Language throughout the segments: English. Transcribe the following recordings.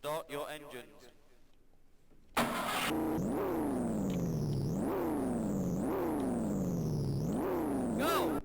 Start your engines. Go!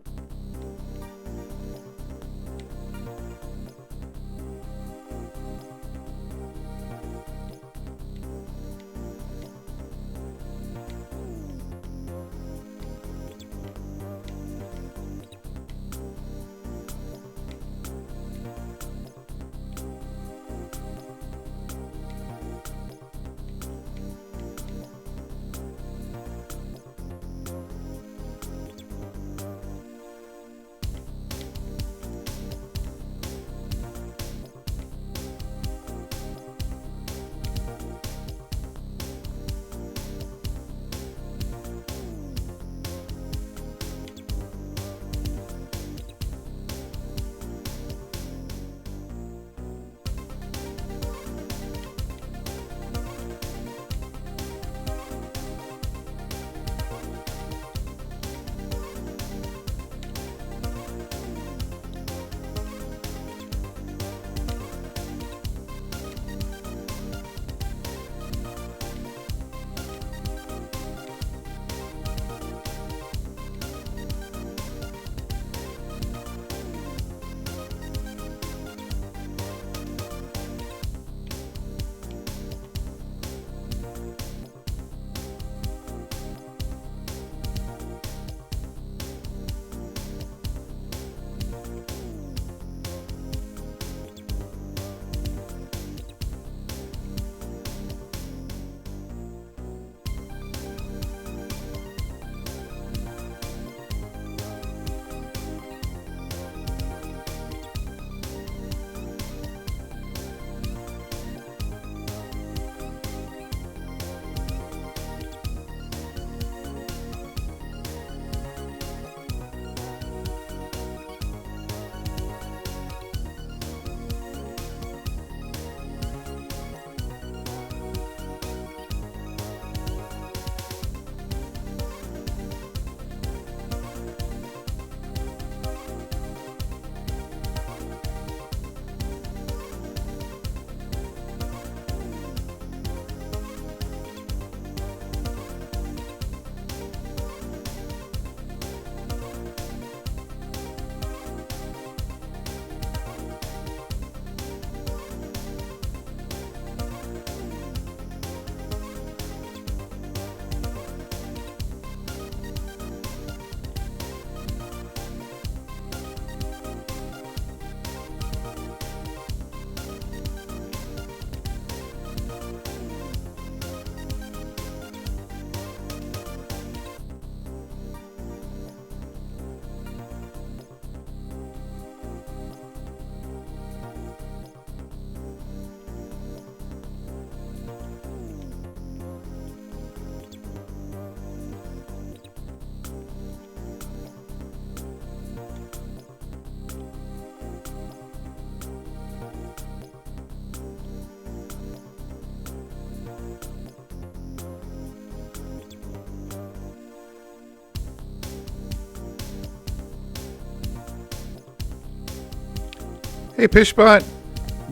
Hey, Pishbot.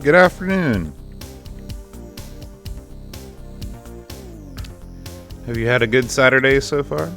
Good afternoon. Have you had a good Saturday so far?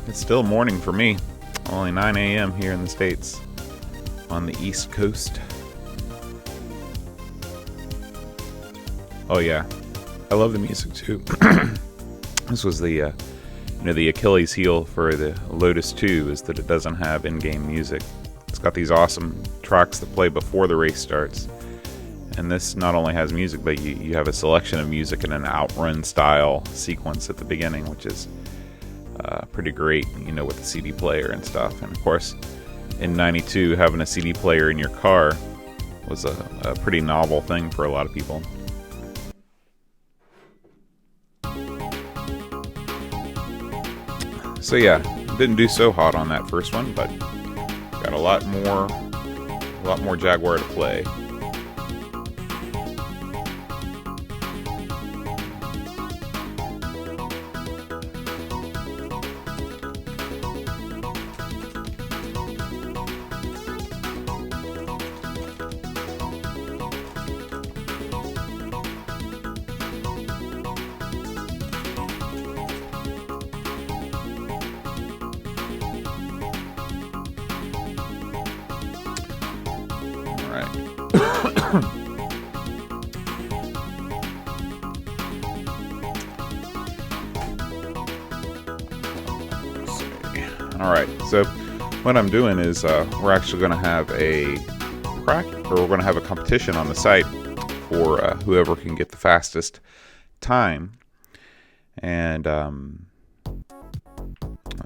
It's still morning for me. Only 9 a.m. here in the States on the East Coast. Oh yeah, I love the music too. This was the the Achilles heel for the Lotus 2 is that it doesn't have in-game music. It's got these awesome tracks that play before the race starts. And this not only has music, but you have a selection of music in an outrun style sequence at the beginning, which is pretty great, with the CD player and stuff. And of course, in '92, having a CD player in your car was a pretty novel thing for a lot of people. So yeah, didn't do so hot on that first one, but got a lot more Jaguar to play. Alright, so what I'm doing is we're actually going to have a we're going to have a competition on the site for whoever can get the fastest time. And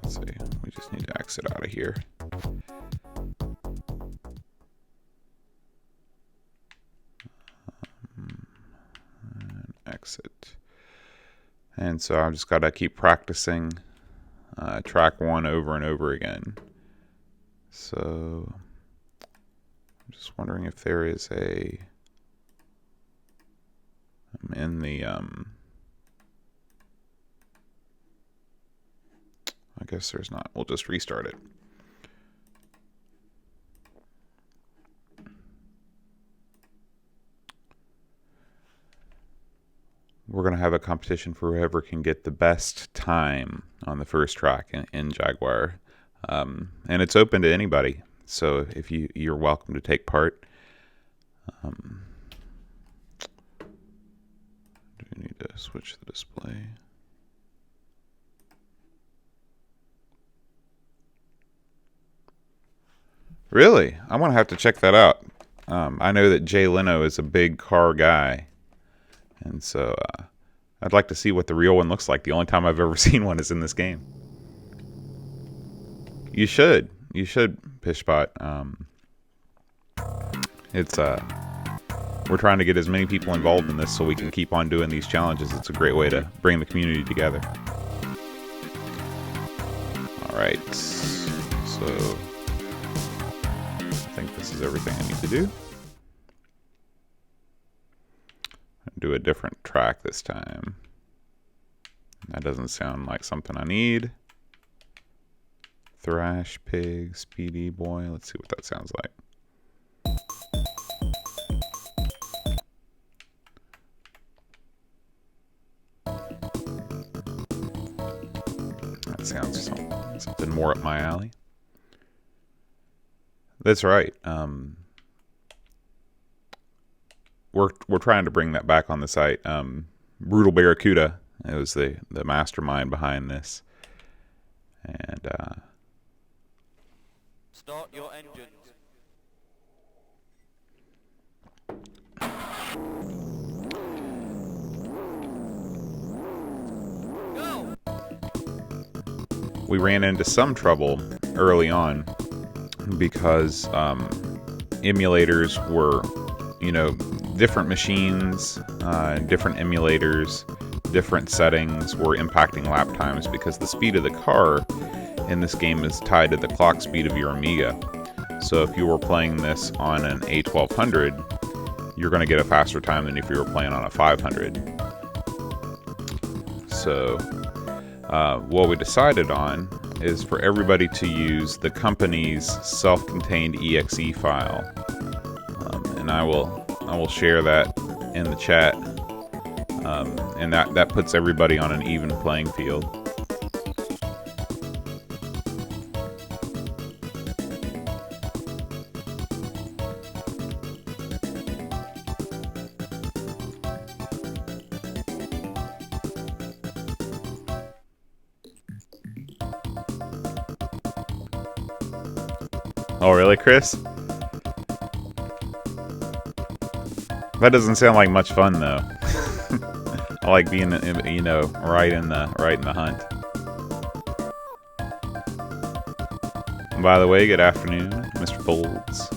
let's see, we just need to exit out of here. Exit. And so I've just got to keep practicing track 1 over and over again. So I'm just wondering if there is I'm in the I guess there's not. We'll just restart it. We're going to have a competition for whoever can get the best time on the first track in Jaguar. And it's open to anybody. So if you're welcome to take part. Do we need to switch the display? Really? I'm going to have to check that out. I know that Jay Leno is a big car guy. And so I'd like to see what the real one looks like. The only time I've ever seen one is in this game. You should, Pishpot. We're trying to get as many people involved in this so we can keep on doing these challenges. It's a great way to bring the community together. All right, so I think this is everything I need to do. Do a different track this time. That doesn't sound like something I need. Thrash Pig, Speedy Boy. Let's see what that sounds like. That sounds something more up my alley. That's right. We're trying to bring that back on the site. Brutal Barracuda, it was the mastermind behind this. And start your engines. Go. We ran into some trouble early on because emulators were, different machines, different emulators, different settings were impacting lap times because the speed of the car in this game is tied to the clock speed of your Amiga. So if you were playing this on an A1200, you're going to get a faster time than if you were playing on a 500. So what we decided on is for everybody to use the company's self-contained exe file. And I will share that in the chat, and that puts everybody on an even playing field. Oh, really, Chris? That doesn't sound like much fun, though. I like being, right in the hunt. And by the way, good afternoon, Mr. Folds.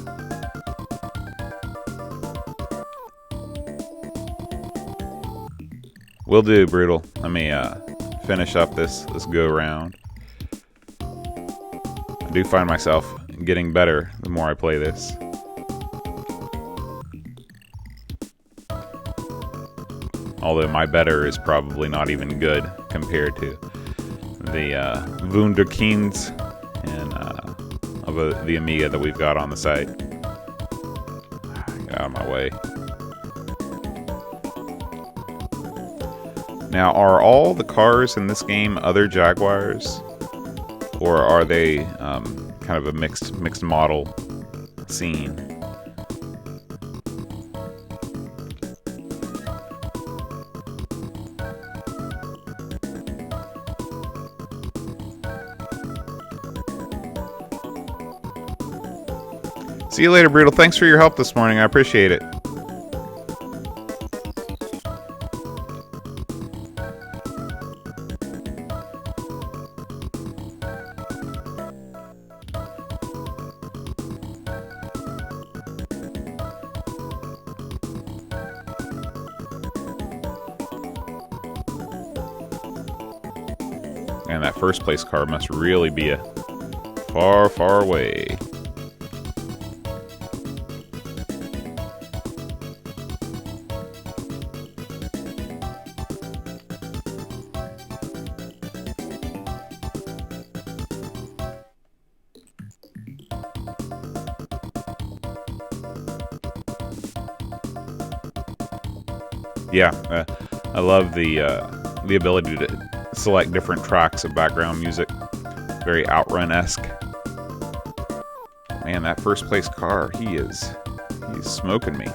Will do, Brutal. Let me finish up this go round. do find myself getting better the more I play this. Although my better is probably not even good compared to the Wunderkinds and of the Amiga that we've got on the site. Get out of my way. Now, are all the cars in this game other Jaguars? Or are they kind of a mixed model scene? See you later, Brutal. Thanks for your help this morning. I appreciate it. And that first place car must really be a far, far away. Yeah, I love the ability to select different tracks of background music. Very Outrun-esque. Man, that first place car, he's smoking me.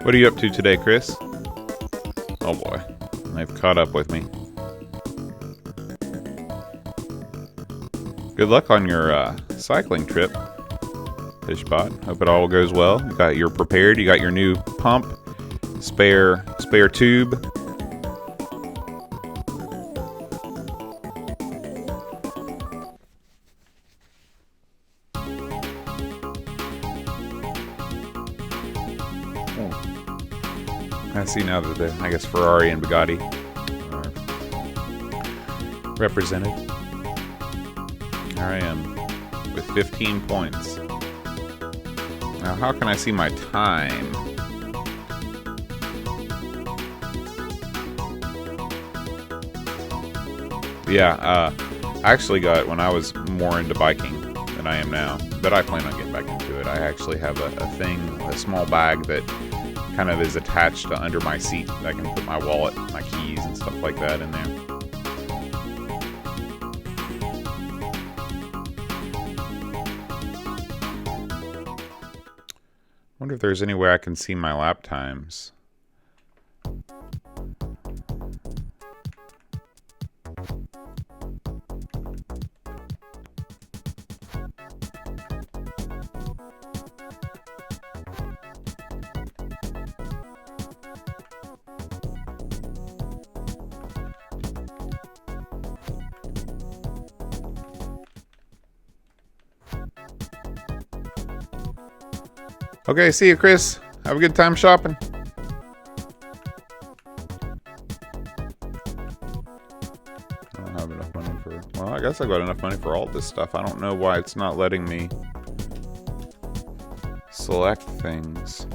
What are you up to today, Chris? Oh boy, they've caught up with me. Good luck on your cycling trip, Fishbot. Hope it all goes well. You're prepared. You got your new pump, spare tube. I see now that I guess Ferrari and Bugatti are represented. Here I am with 15 points. Now, how can I see my time? Yeah, I actually got when I was more into biking than I am now, but I plan on getting back into it. I actually have a small bag that kind of is attached to under my seat. I can put my wallet, my keys, and stuff like that in there. Wonder if there's any way I can see my lap times. Okay, see you, Chris. Have a good time shopping. I don't have enough money for... Well, I guess I got enough money for all this stuff. I don't know why it's not letting me select things.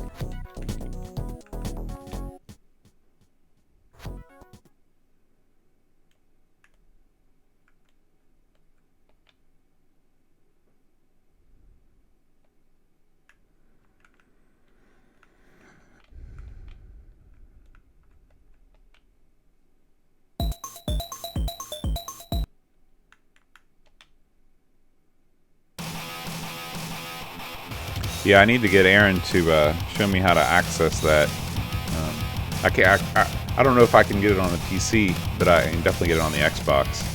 Yeah, I need to get Aaron to show me how to access that. I don't know if I can get it on the PC, but I can definitely get it on the Xbox.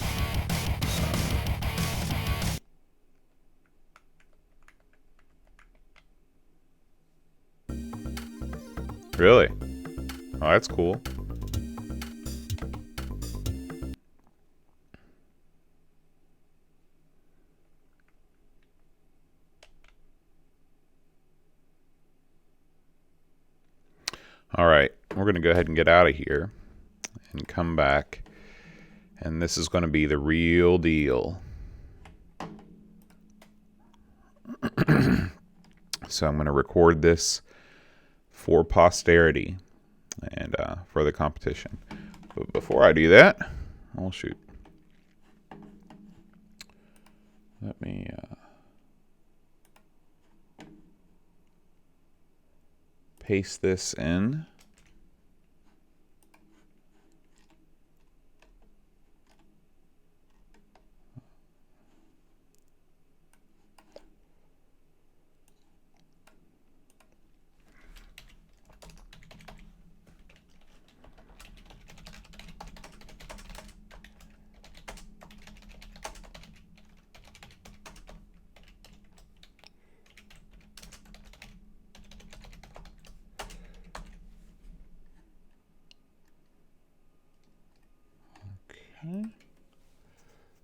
Really? Oh, that's cool. All right, we're going to go ahead and get out of here and come back. And this is going to be the real deal. So I'm going to record this for posterity and for the competition. But before I do that, oh shoot. Let me paste this in.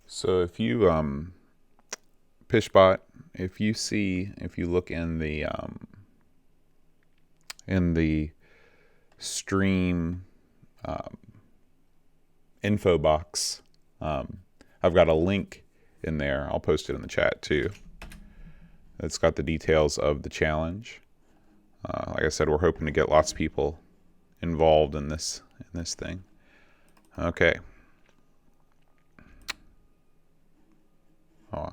So if you Pishbot, if you look in the stream info box, I've got a link in there. I'll post it in the chat too. It's got the details of the challenge. Like I said, we're hoping to get lots of people involved in this thing. Okay. Oh.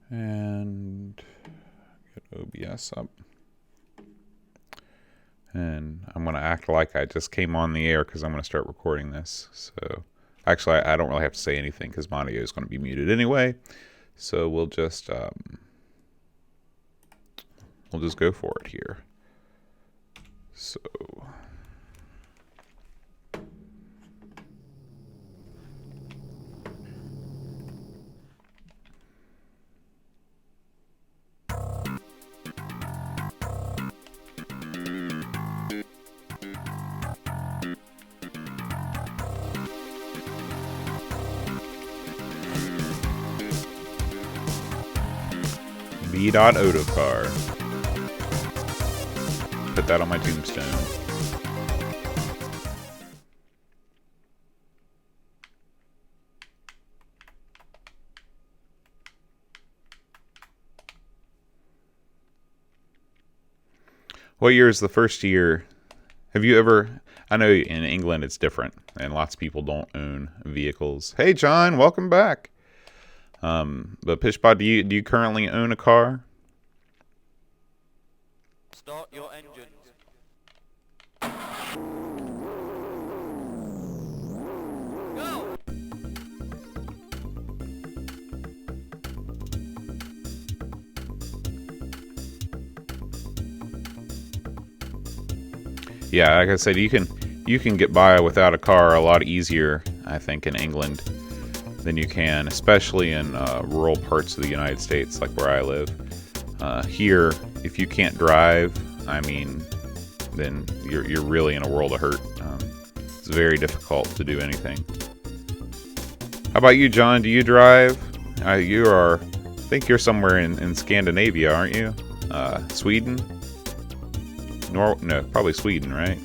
And get OBS up. And I'm going to act like I just came on the air because I'm going to start recording this. So actually, I don't really have to say anything because my audio is going to be muted anyway. So we'll just go for it here. So B.Autocar. Put that on my tombstone. What year is the first year? Have you ever... I know in England it's different, and lots of people don't own vehicles. Hey, John, welcome back. But Pishbot, do you currently own a car? Start your engines. Go! Yeah, like I said, you can get by without a car a lot easier, I think, in England than you can, especially in rural parts of the United States, like where I live. Here, if you can't drive, I mean, then you're really in a world of hurt. It's very difficult to do anything. How about you, John? Do you drive? I think you're somewhere in Scandinavia, aren't you? Sweden? No, probably Sweden, right?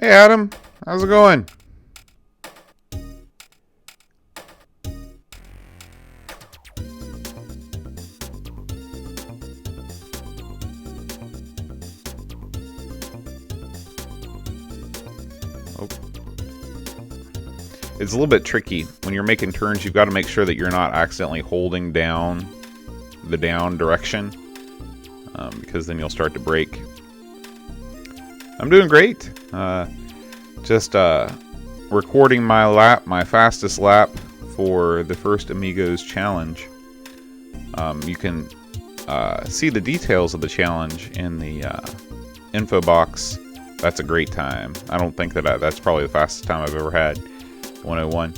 Hey Adam, how's it going? Oh. It's a little bit tricky. When you're making turns, you've got to make sure that you're not accidentally holding down the down direction, because then you'll start to brake. I'm doing great. Just recording my lap, my fastest lap for the first Amigos challenge. You can see the details of the challenge in the info box. That's a great time. I don't think that that's probably the fastest time I've ever had. 101.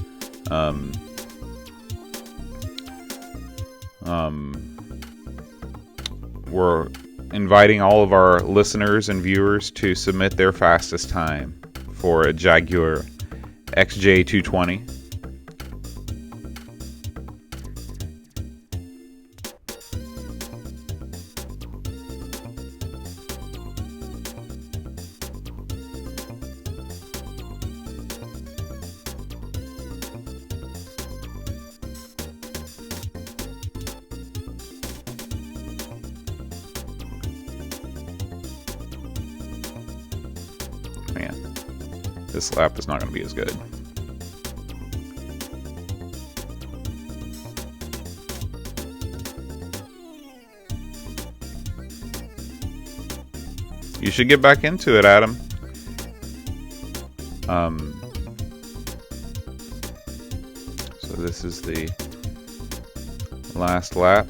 We're inviting all of our listeners and viewers to submit their fastest time for a Jaguar XJ220. Man, this lap is not going to be as good. You should get back into it, Adam. So this is the last lap.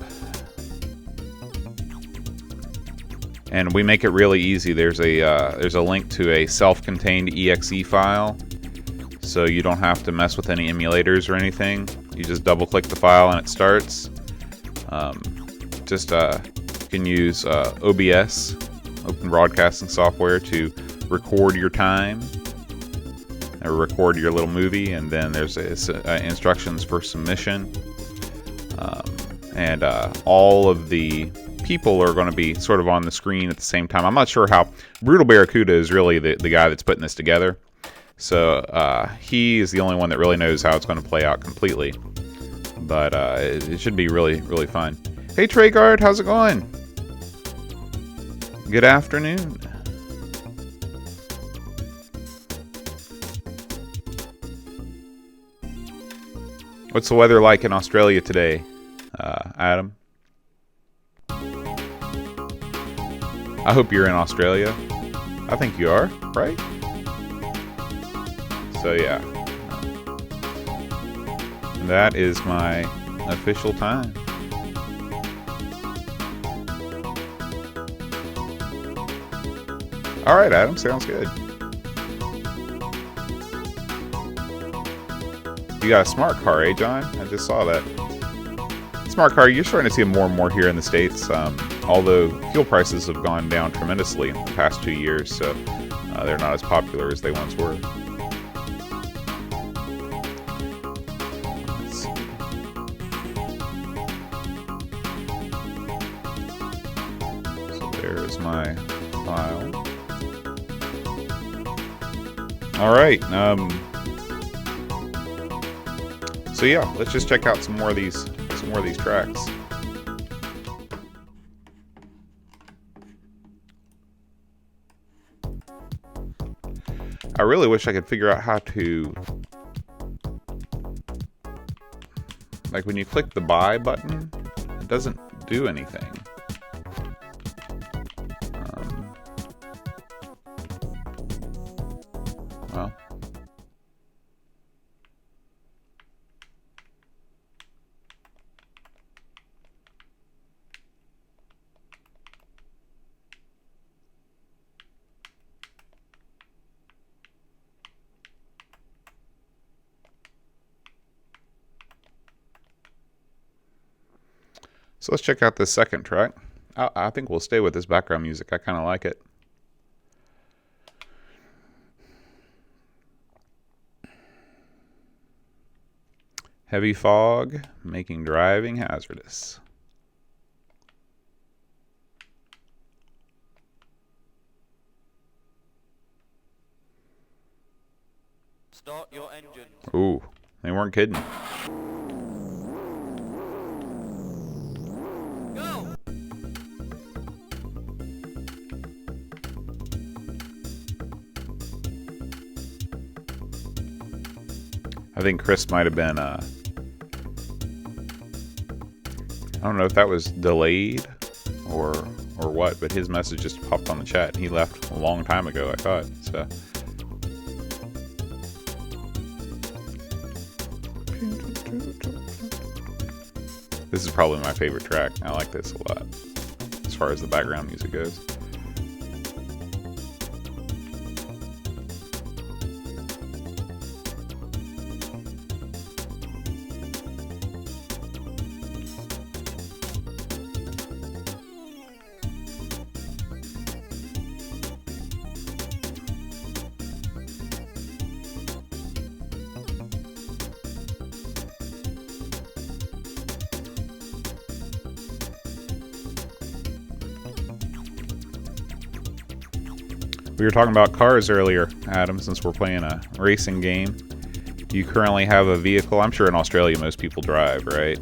And we make it really easy. There's a link to a self-contained EXE file, so you don't have to mess with any emulators or anything. You just double-click the file and it starts. You can use OBS, Open Broadcasting Software, to record your time or record your little movie, and then there's instructions for submission. And all of the people are going to be sort of on the screen at the same time. I'm not sure how. Brutal Barracuda is really the guy that's putting this together. So he is the only one that really knows how it's going to play out completely. But it should be really, really fun. Hey, Treyguard, how's it going? Good afternoon. What's the weather like in Australia today, Adam? I hope you're in Australia. I think you are, right? So yeah. That is my official time. Alright, Adam, sounds good. You got a smart car, eh, John? I just saw that. Smart car, you're starting to see them more and more here in the States, although fuel prices have gone down tremendously in the past 2 years, so they're not as popular as they once were. Let's see. So there's my file. Alright, so yeah, let's just check out some more of these tracks. I really wish I could figure out how to, like, when you click the buy button, it doesn't do anything. Well. So let's check out this second track. I think we'll stay with this background music. I kind of like it. Heavy fog, making driving hazardous. Start your engine. Ooh, they weren't kidding. Go! I think Chris might have been, I don't know if that was delayed or what, but his message just popped on the chat. He left a long time ago, I thought, so. This is probably my favorite track. I like this a lot, as far as the background music goes. We were talking about cars earlier, Adam, since we're playing a racing game. Do you currently have a vehicle? I'm sure in Australia most people drive, right?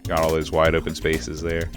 Got all those wide open spaces there.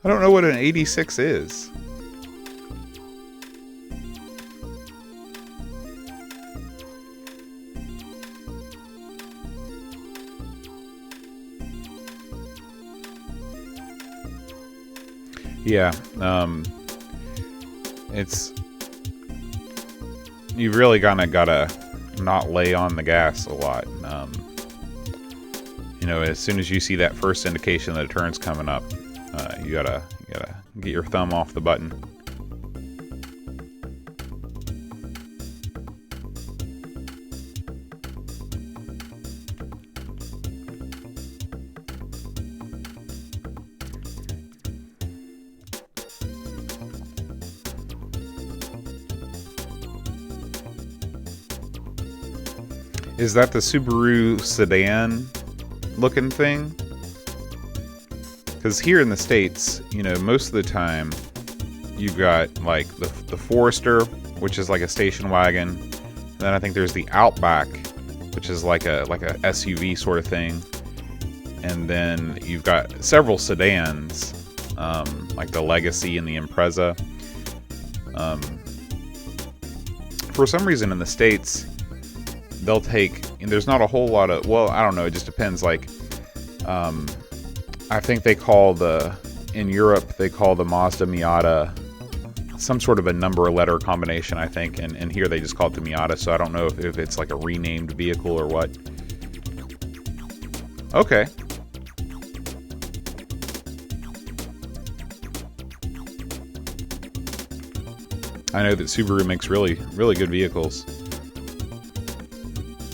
I don't know what an 86 is. Yeah, it's, you've really gotta not lay on the gas a lot. You know, as soon as you see that first indication that a turn's coming up, you gotta get your thumb off the button. Is that the Subaru sedan looking thing? Because here in the States, you know, most of the time you've got like the Forester, which is like a station wagon. Then I think there's the Outback, which is like a SUV sort of thing. And then you've got several sedans, like the Legacy and the Impreza. For some reason in the States, they'll take, and there's not a whole lot of, well, I don't know, it just depends. Like, I think they call in Europe, they call the Mazda Miata some sort of a number or letter combination, I think. And here they just call it the Miata. So I don't know if it's like a renamed vehicle or what. Okay. I know that Subaru makes really, really good vehicles.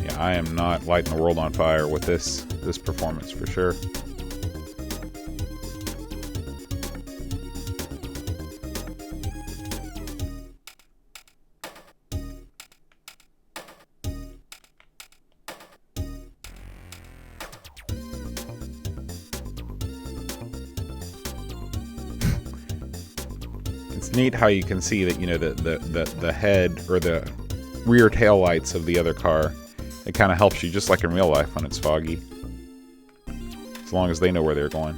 Yeah, I am not lighting the world on fire with this performance for sure. It's neat how you can see that, you know, the head or the rear tail lights of the other car, it kind of helps you just like in real life when it's foggy, as long as they know where they're going.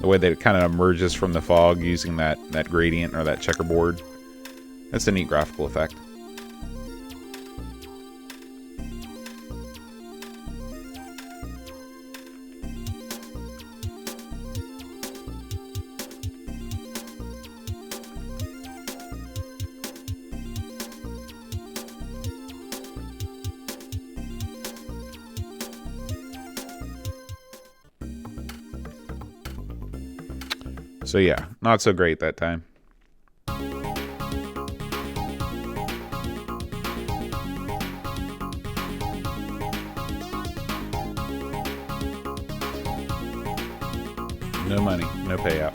The way that it kind of emerges from the fog using that gradient or that checkerboard, that's a neat graphical effect. So yeah, not so great that time. No money, no payout.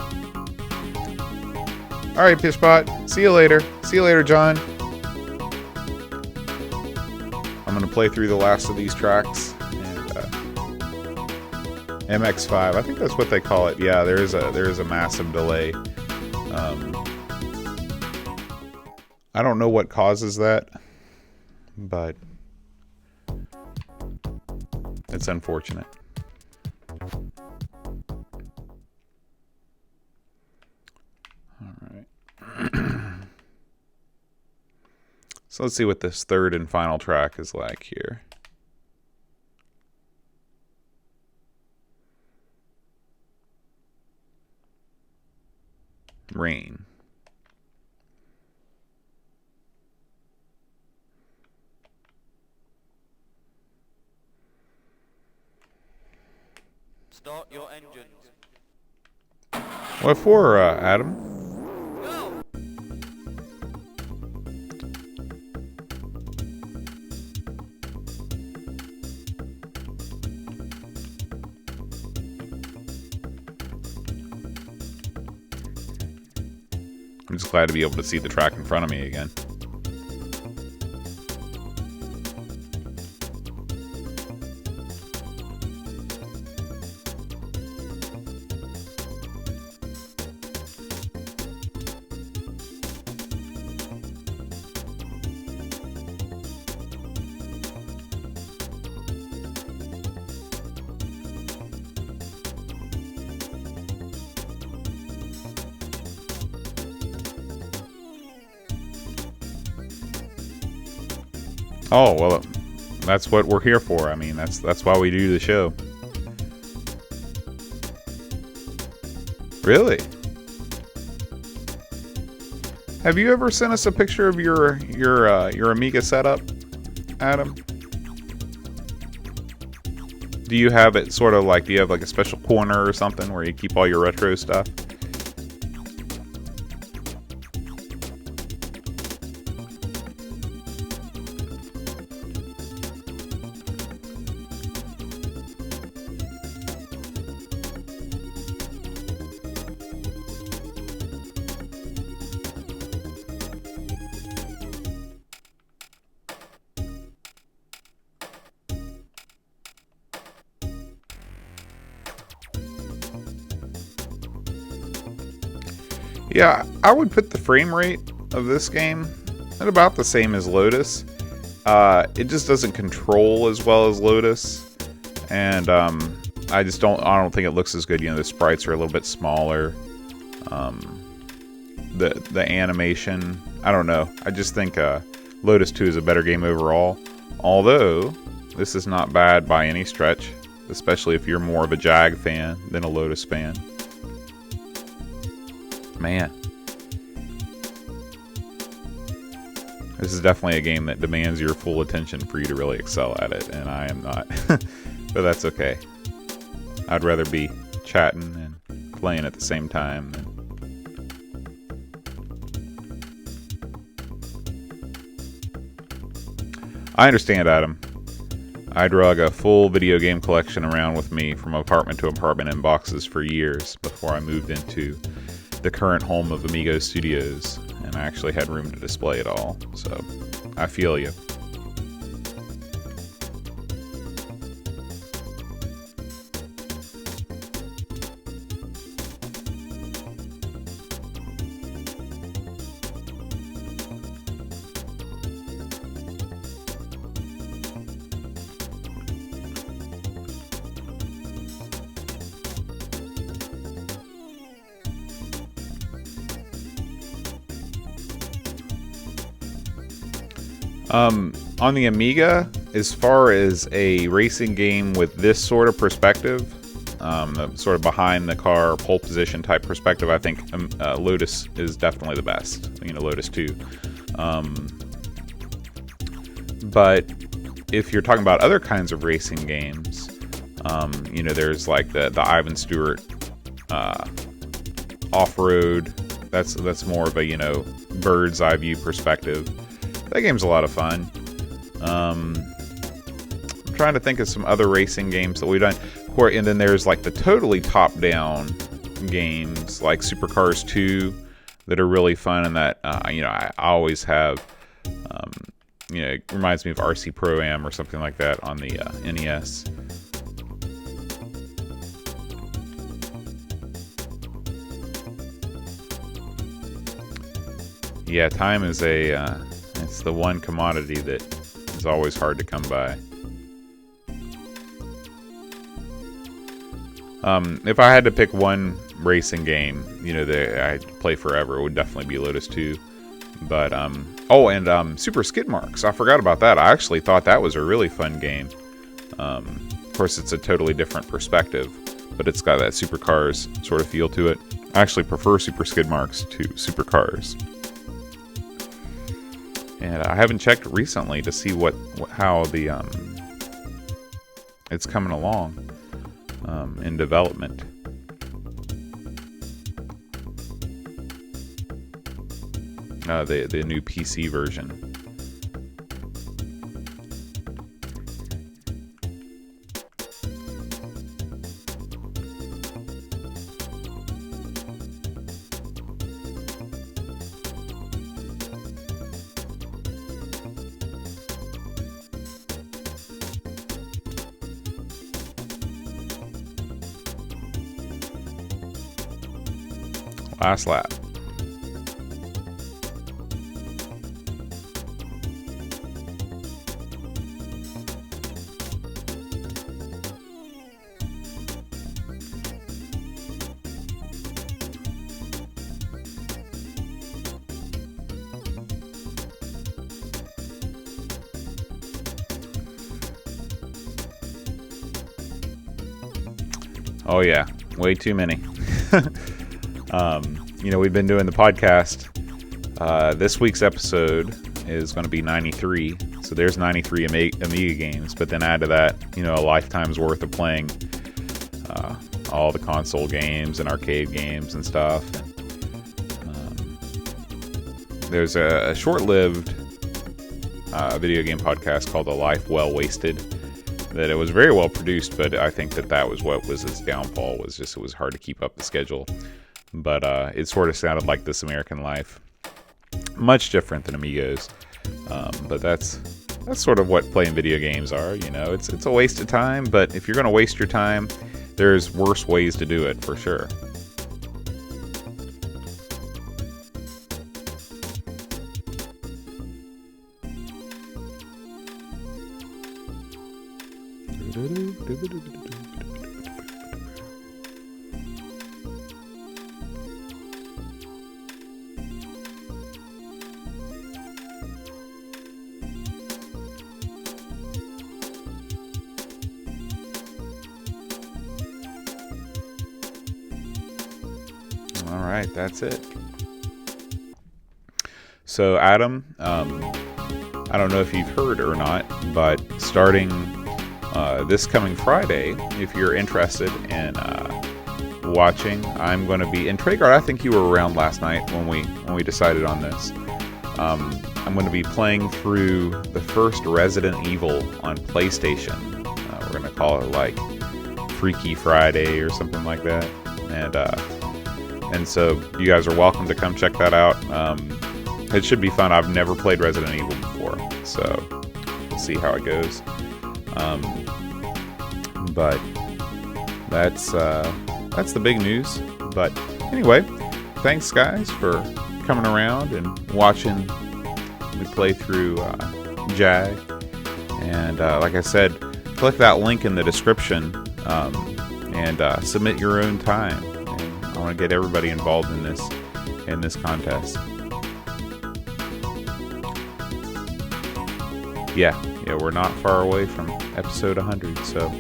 All right, Pishbot. See you later. See you later, John. I'm gonna play through the last of these tracks. And MX5, I think that's what they call it. Yeah, there is a massive delay. I don't know what causes that, but it's unfortunate. So let's see what this third and final track is like here. Rain. Start your engines. What for, Adam? Go! I'm just glad to be able to see the track in front of me again. Oh, well, that's what we're here for. I mean, that's why we do the show. Really? Have you ever sent us a picture of your Amiga setup, Adam? Do you have it sort of like, do you have like a special corner or something where you keep all your retro stuff? Yeah, I would put the frame rate of this game at about the same as Lotus. It just doesn't control as well as Lotus, and I don't think it looks as good. You know, the sprites are a little bit smaller. The animation, I don't know. I just think Lotus 2 is a better game overall. Although this is not bad by any stretch, especially if you're more of a Jag fan than a Lotus fan. Man, this is definitely a game that demands your full attention for you to really excel at it, and I am not. But that's okay. I'd rather be chatting and playing at the same time. I understand, Adam. I drug a full video game collection around with me from apartment to apartment in boxes for years before I moved into the current home of Amigos Studios, and I actually had room to display it all, so I feel you. On the Amiga, as far as a racing game with this sort of perspective, the sort of behind the car pole position type perspective, I think Lotus is definitely the best. You know, Lotus 2. But if you're talking about other kinds of racing games, you know, there's like the Ivan Stewart off-road. That's more of a, you know, bird's eye view perspective. That game's a lot of fun. I'm trying to think of some other racing games that we've done. And then there's like the totally top-down games like Supercars 2 that are really fun, and that you know, I always have. You know, it reminds me of RC Pro-Am or something like that on the NES. Yeah, time is it's the one commodity that is always hard to come by. If I had to pick one racing game, you know, that I'd play forever, it would definitely be Lotus 2. But, oh, and Super Skid Marks. I forgot about that. I actually thought that was a really fun game. Of course, it's a totally different perspective, but it's got that Supercars sort of feel to it. I actually prefer Super Skid Marks to Supercars. And I haven't checked recently to see how the it's coming along in development. The new PC version. Last lap. Oh yeah, way too many. You know, we've been doing the podcast. This week's episode is going to be 93. So there's 93 Amiga games. But then add to that, you know, a lifetime's worth of playing all the console games and arcade games and stuff. There's a short-lived video game podcast called A Life Well Wasted. That it was very well produced, but I think that was what was its downfall, was just it was hard to keep up the schedule. But it sort of sounded like This American Life. Much different than Amigos. But that's sort of what playing video games are, you know. It's a waste of time, but if you're going to waste your time, there's worse ways to do it, for sure. All right, that's it. So, Adam, I don't know if you've heard or not, but starting this coming Friday, if you're interested in watching, I'm going to be in Traegard. I think you were around last night when we decided on this. I'm going to be playing through the first Resident Evil on PlayStation. We're going to call it like Freaky Friday or something like that, and so you guys are welcome to come check that out. It should be fun. I've never played Resident Evil before, so we'll see how it goes. But that's the big news. But anyway, thanks guys for coming around and watching me play through Jag. And like I said, click that link in the description and submit your own time. And I want to get everybody involved in this contest. Yeah, we're not far away from episode 100. So,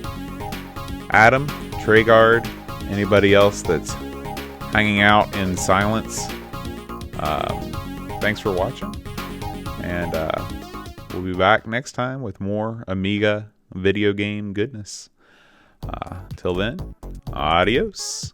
Adam, Traegard, anybody else that's hanging out in silence, thanks for watching. And we'll be back next time with more Amiga video game goodness. Till then, adios.